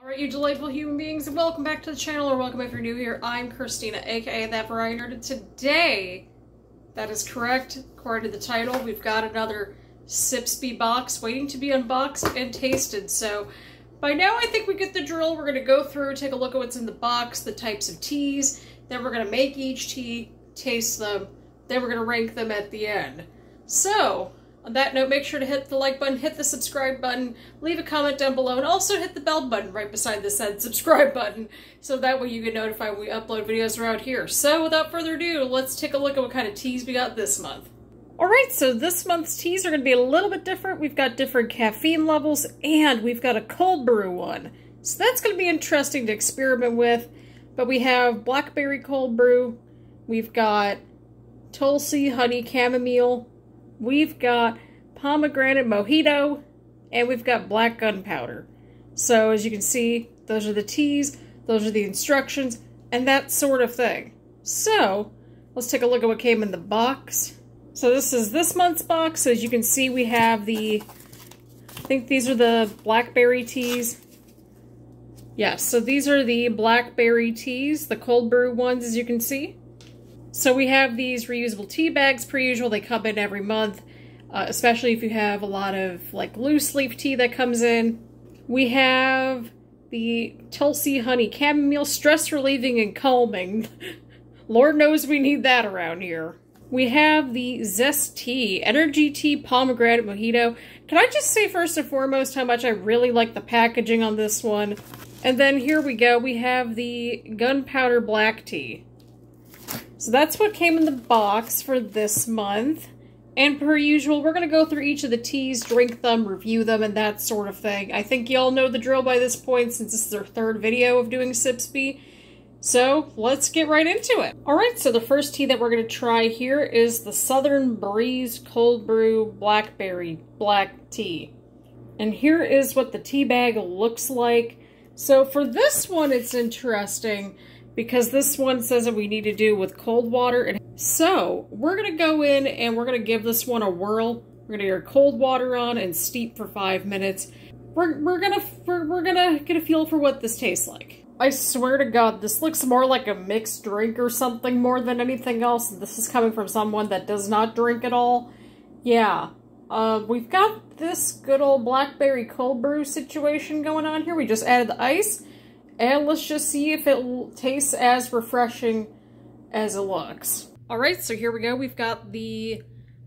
Alright, you delightful human beings, and welcome back to the channel, or welcome if you're new here. I'm Christina, aka ThatVarietyNerd, and today, that is correct, according to the title, we've got another Sipsby box waiting to be unboxed and tasted. So, by now I think we get the drill. We're going to go through, take a look at what's in the box, the types of teas, then we're going to make each tea, taste them, then we're going to rank them at the end. So, on that note, make sure to hit the like button, hit the subscribe button, leave a comment down below, and also hit the bell button right beside the said subscribe button, so that way you get notified when we upload videos around here. So without further ado, let's take a look at what kind of teas we got this month. Alright, so this month's teas are going to be a little bit different. We've got different caffeine levels, and we've got a cold brew one. So that's going to be interesting to experiment with. But we have Blackberry cold brew, we've got Tulsi honey chamomile, we've got Pomegranate Mojito, and we've got black Gunpowder. So as you can see, those are the teas, those are the instructions, and that sort of thing. So let's take a look at what came in the box. So this is this month's box. So as you can see, we have I think these are the Blackberry teas. Yes, so these are the Blackberry teas, the cold brew ones, as you can see. So we have these reusable tea bags per usual. They come in every month, especially if you have a lot of like loose leaf tea that comes in. We have the Tulsi honey chamomile, stress relieving and calming. Lord knows we need that around here. We have the Zest tea, energy tea, pomegranate mojito. Can I just say first and foremost how much I really like the packaging on this one? And then here we go, we have the Gunpowder black tea. So that's what came in the box for this month. And per usual, we're going to go through each of the teas, drink them, review them, and that sort of thing. I think y'all know the drill by this point since this is our third video of doing Sipsby. So let's get right into it. Alright, so the first tea that we're going to try here is the Southern Breeze Cold Brew Blackberry Black Tea. And here is what the tea bag looks like. So for this one, it's interesting because this one says that we need to do with cold water. So we're going to go in and we're going to give this one a whirl. We're going to get our cold water on and steep for 5 minutes. We're gonna get a feel for what this tastes like. I swear to God, this looks more like a mixed drink or something more than anything else. This is coming from someone that does not drink at all. Yeah. We've got this good old Blackberry cold brew situation going on here. We just added the ice. And let's just see if it tastes as refreshing as it looks. Alright, so here we go. We've got the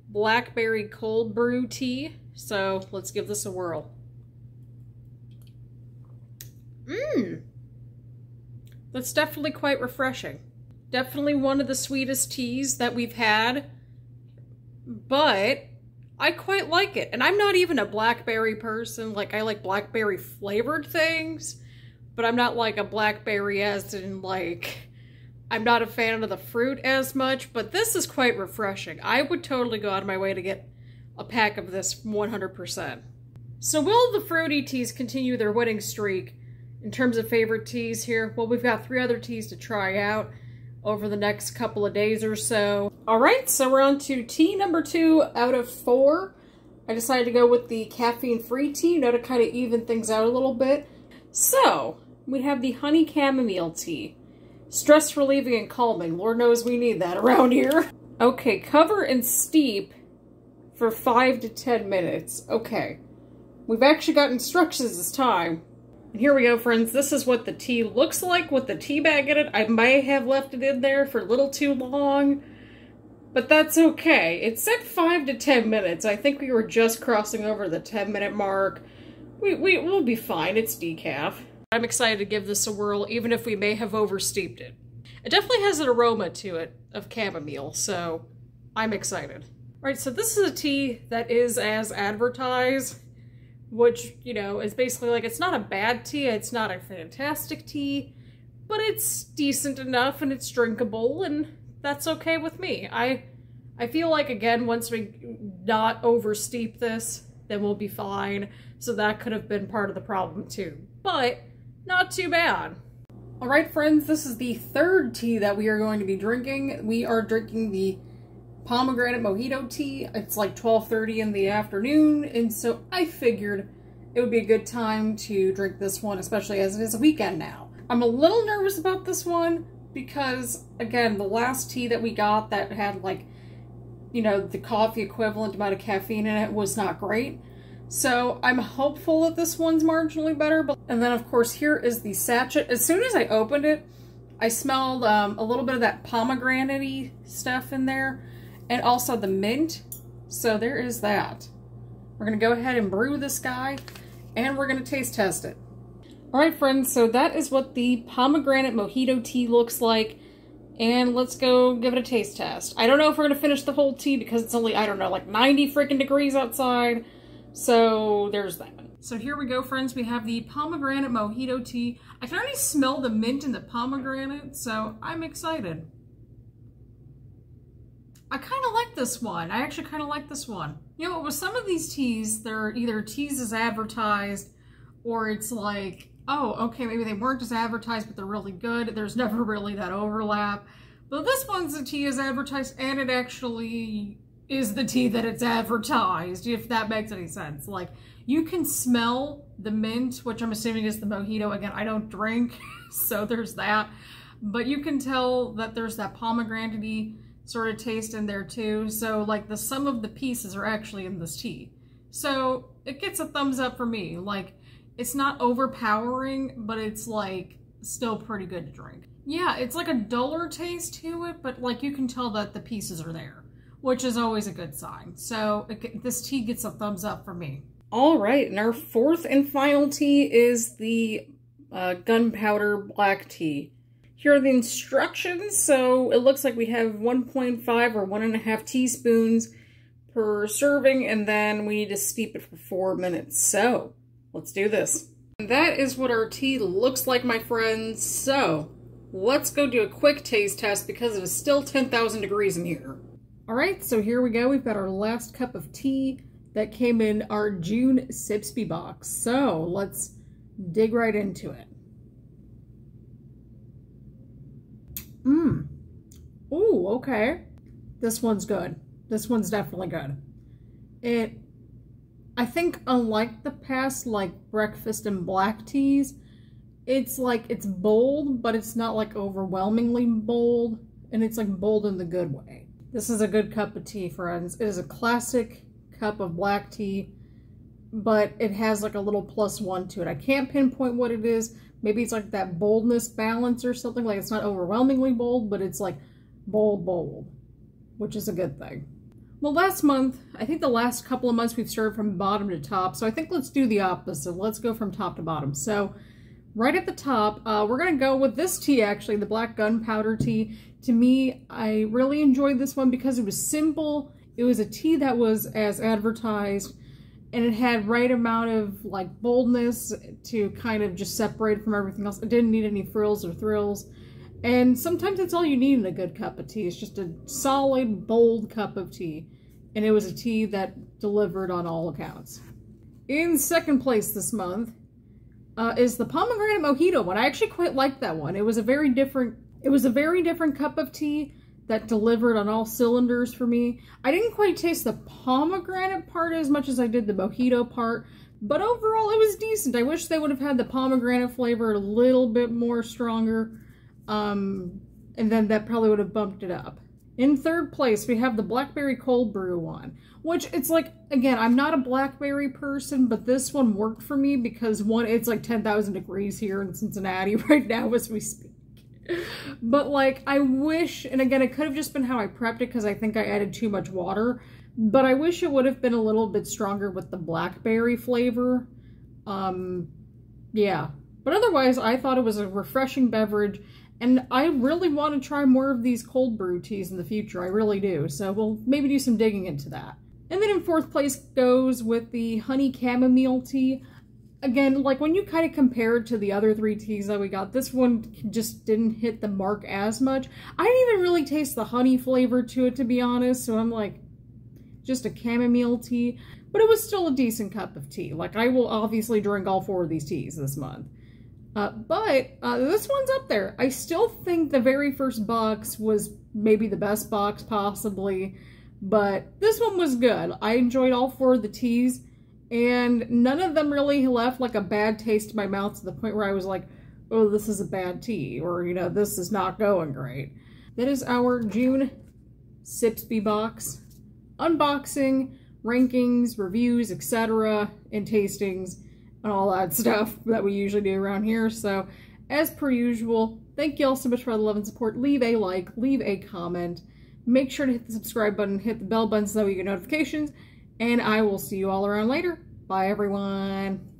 Blackberry cold brew tea. So let's give this a whirl. That's definitely quite refreshing. Definitely one of the sweetest teas that we've had. But I quite like it. And I'm not even a blackberry person. Like, I like blackberry flavored things. But I'm not like a blackberry as in like, I'm not a fan of the fruit as much, but this is quite refreshing. I would totally go out of my way to get a pack of this 100%. So will the fruity teas continue their winning streak in terms of favorite teas here? Well, we've got 3 other teas to try out over the next couple of days or so. Alright, so we're on to tea number 2 out of 4. I decided to go with the caffeine-free tea, to kind of even things out a little bit. So, we have the honey chamomile tea. Stress relieving and calming. Lord knows we need that around here. Okay, cover and steep for 5 to 10 minutes. Okay. We've actually got instructions this time. And here we go, friends. This is what the tea looks like with the tea bag in it. I may have left it in there for a little too long, but that's okay. It said 5 to 10 minutes. I think we were just crossing over the 10-minute mark. We'll be fine. It's decaf. I'm excited to give this a whirl, even if we may have oversteeped it. It definitely has an aroma to it of chamomile, so I'm excited. Alright, so this is a tea that is as advertised, which, you know, is basically like, it's not a bad tea, it's not a fantastic tea, but it's decent enough and it's drinkable, and that's okay with me. I feel like, again, once we not oversteep this, then we'll be fine. So that could have been part of the problem too. But not too bad. Alright friends, this is the 3rd tea that we are going to be drinking. We are drinking the Pomegranate Mojito tea. It's like 12:30 in the afternoon, and so I figured it would be a good time to drink this one, especially as it is a weekend now. I'm a little nervous about this one because, again, the last tea that we got that had, like, you know, the coffee equivalent amount of caffeine in it was not great. So I'm hopeful that this one's marginally better. And then, of course, here is the sachet. As soon as I opened it, I smelled a little bit of that pomegranate-y stuff in there, and also the mint. So there is that. We're going to go ahead and brew this guy, and we're going to taste test it. Alright friends, so that is what the pomegranate mojito tea looks like, and let's go give it a taste test. I don't know if we're going to finish the whole tea because it's only, I don't know, like 90 freaking degrees outside, so there's that. So here we go, friends. We have the pomegranate mojito tea. I can already smell the mint and the pomegranate, so I'm excited. I kind of like this one. I actually kind of like this one. You know, with some of these teas, they're either teas as advertised, or it's like, oh, okay, maybe they weren't as advertised, but they're really good. There's never really that overlap. But this one's a tea as advertised, and it actually is the tea that it's advertised, if that makes any sense. Like, you can smell the mint, which I'm assuming is the mojito. Again, I don't drink, so there's that. But you can tell that there's that pomegranate-y sort of taste in there too. So, like, the sum of the pieces are actually in this tea. So, it gets a thumbs up for me. Like, it's not overpowering, but it's, like, still pretty good to drink. Yeah, it's like a duller taste to it, but, like, you can tell that the pieces are there, which is always a good sign. So, this tea gets a thumbs up for me. All right, and our fourth and final tea is the Gunpowder black tea. Here are the instructions. So, it looks like we have 1.5 or 1.5 teaspoons per serving, and then we need to steep it for 4 minutes. So, let's do this. And that is what our tea looks like, my friends. So, let's go do a quick taste test because it is still 10,000 degrees in here. All right, so here we go. We've got our last cup of tea that came in our June Sipsby box. So, let's dig right into it. Ooh, okay. This one's good. This one's definitely good. I think unlike the past, like, breakfast and black teas, it's like, it's bold, but it's not like overwhelmingly bold, and it's like bold in the good way. This is a good cup of tea, friends. It is a classic cup of black tea, but it has like a little +1 to it. I can't pinpoint what it is. Maybe it's like that boldness balance or something. Like, it's not overwhelmingly bold, but it's like bold, which is a good thing. Well, last month, I think the last couple of months we've served from bottom to top, so I think let's do the opposite. Let's go from top to bottom. So, right at the top, we're going to go with this tea, actually, the black gunpowder tea. To me, I really enjoyed this one because it was simple. It was a tea that was as advertised, and it had right amount of, like, boldness to kind of just separate it from everything else. It didn't need any frills or thrills. And sometimes that's all you need in a good cup of tea. It's just a solid, bold cup of tea. And it was a tea that delivered on all accounts. In second place this month is the pomegranate mojito one. I actually quite liked that one. It was a very different cup of tea that delivered on all cylinders for me. I didn't quite taste the pomegranate part as much as I did the mojito part, but overall it was decent. I wish they would have had the pomegranate flavor a little bit more stronger. And then that probably would have bumped it up. In third place, we have the Blackberry cold brew one, which it's like, again, I'm not a blackberry person, but this one worked for me because one, it's like 10,000 degrees here in Cincinnati right now as we speak. But like, I wish, and again, it could have just been how I prepped it because I think I added too much water, but I wish it would have been a little bit stronger with the blackberry flavor. Yeah. But otherwise, I thought it was a refreshing beverage. And I really want to try more of these cold brew teas in the future. I really do. So we'll maybe do some digging into that. And then in fourth place goes with the honey chamomile tea. Again, like when you kind of compare it to the other three teas that we got, this one just didn't hit the mark as much. I didn't even really taste the honey flavor to it, to be honest. So I'm like, just a chamomile tea. But it was still a decent cup of tea. Like, I will obviously drink all 4 of these teas this month. But this one's up there. I still think the very first box was maybe the best box possibly, but this one was good. I enjoyed all 4 of the teas, and none of them really left like a bad taste in my mouth to the point where I was like, oh, this is a bad tea, or, you know, this is not going great. That is our June Sipsby box. Unboxing, rankings, reviews, etc., and tastings, and all that stuff that we usually do around here. So, as per usual, thank you all so much for all the love and support. Leave a like, leave a comment. Make sure to hit the subscribe button, hit the bell button so you get notifications, and I will see you all around later. Bye, everyone.